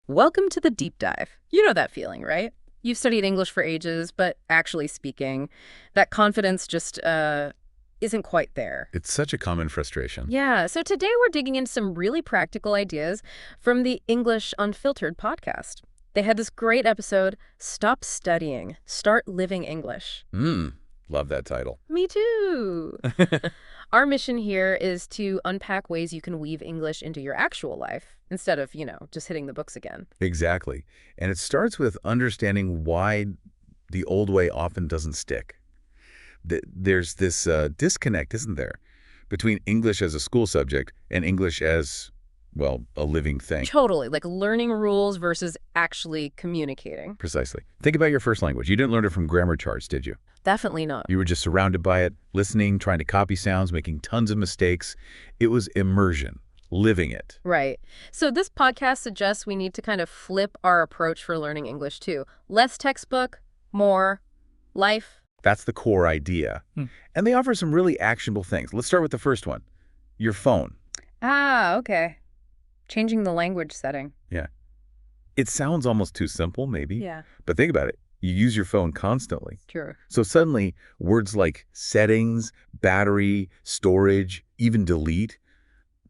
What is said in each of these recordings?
Welcome to the deep dive. You know that feeling, right? You've studied English for ages, but actually speaking, that confidence just isn't quite there. It's such a common frustration. Yeah, so today we're digging into some really practical ideas from the English Unfiltered podcast. They had this great episode, Stop Studying, Start Living English. Love that title. Me too. Our mission here is to unpack ways you can weave English into your actual life instead of, just hitting the books again. Exactly. And it starts with understanding why the old way often doesn't stick. There's this disconnect, isn't there, between English as a school subject and English as, well, a living thing. Totally, like learning rules versus actually communicating. Precisely. Think about your first language. You didn't learn it from grammar charts, did you? Definitely not. You were just surrounded by it, listening, trying to copy sounds, making tons of mistakes. It was immersion, living it. Right. So this podcast suggests we need to kind of flip our approach for learning English too. Less textbook, more life. That's the core idea. And they offer some really actionable things. Let's start with the first one, your phone. Ah, okay. Changing the language setting. Yeah. It sounds almost too simple, maybe. Yeah. But think about it. You use your phone constantly. True. So suddenly, words like settings, battery, storage, even delete,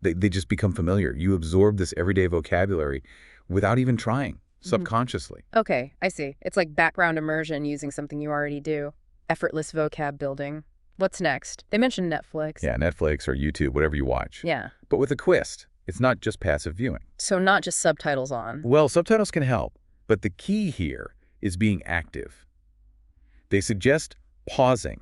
they just become familiar. You absorb this everyday vocabulary without even trying, subconsciously. Okay, I see. It's like background immersion using something you already do. Effortless vocab building. What's next? They mentioned Netflix. Yeah, Netflix or YouTube, whatever you watch. Yeah. But with a twist, it's not just passive viewing. So not just subtitles on. Well, subtitles can help, but the key here is being active. They suggest pausing.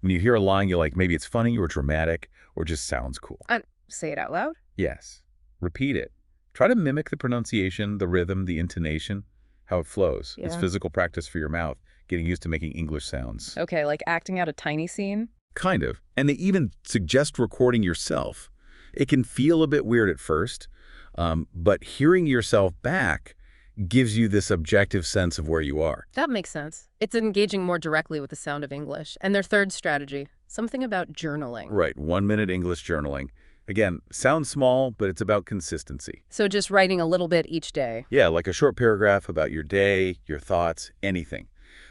When you hear a line, you're like, maybe it's funny or dramatic or just sounds cool. Say it out loud? Yes. Repeat it. Try to mimic the pronunciation, the rhythm, the intonation, how it flows. It's Yeah. physical practice for your mouth, getting used to making English sounds. Okay, like acting out a tiny scene? Kind of. And they even suggest recording yourself. It can feel a bit weird at first, but hearing yourself back gives you this objective sense of where you are. That makes sense. It's engaging more directly with the sound of English. And their third strategy, something about journaling. Right, 1-minute English journaling. Again, sounds small, but it's about consistency. So just writing a little bit each day. Yeah, like a short paragraph about your day, your thoughts, anything.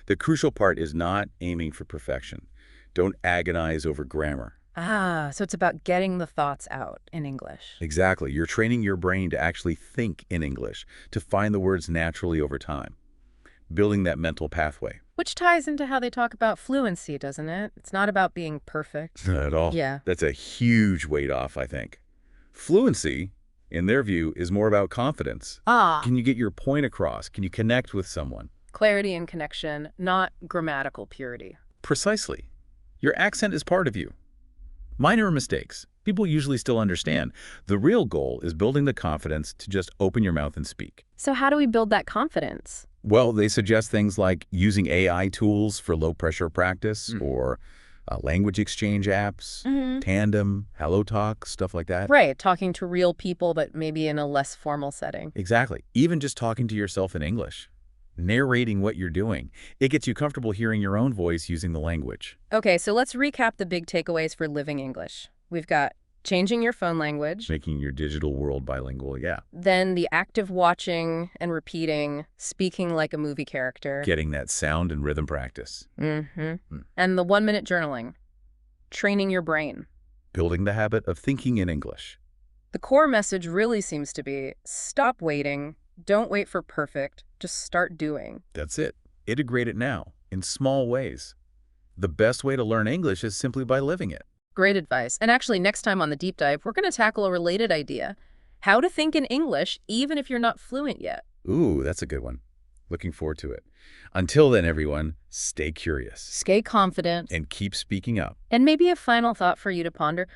The crucial part is not aiming for perfection. Don't agonize over grammar. Ah, so it's about getting the thoughts out in English. Exactly. You're training your brain to actually think in English, to find the words naturally over time, building that mental pathway. Which ties into how they talk about fluency, doesn't it? It's not about being perfect. Not at all. Yeah. That's a huge weight off, I think. Fluency, in their view, is more about confidence. Ah, Can you get your point across? Can you connect with someone? clarity and connection, not grammatical purity. Precisely. Your accent is part of you. Minor mistakes. People usually still understand. The real goal is building the confidence to just open your mouth and speak. So how do we build that confidence? Well, they suggest things like using AI tools for low-pressure practice or language exchange apps, Tandem, HelloTalk, stuff like that. Right, talking to real people, but maybe in a less formal setting. Exactly. Even just talking to yourself in English, narrating what you're doing. It gets you comfortable hearing your own voice using the language. Okay, so let's recap the big takeaways for living English. We've got changing your phone language, Making your digital world bilingual, yeah. then the active watching and repeating, speaking like a movie character. Getting that sound and rhythm practice. And the 1-minute journaling, training your brain. Building the habit of thinking in English. The core message really seems to be stop waiting, don't wait for perfect, just start doing. That's it. Integrate it now, in small ways. The best way to learn English is simply by living it. Great advice. And actually, next time on the deep dive, we're going to tackle a related idea, how to think in English even if you're not fluent yet. Ooh, that's a good one. Looking forward to it. Until then, everyone, stay curious Stay confident. and keep speaking up. And maybe a final thought for you to ponder.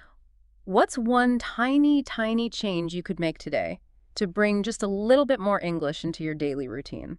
What's one tiny, tiny change you could make today to bring just a little bit more English into your daily routine?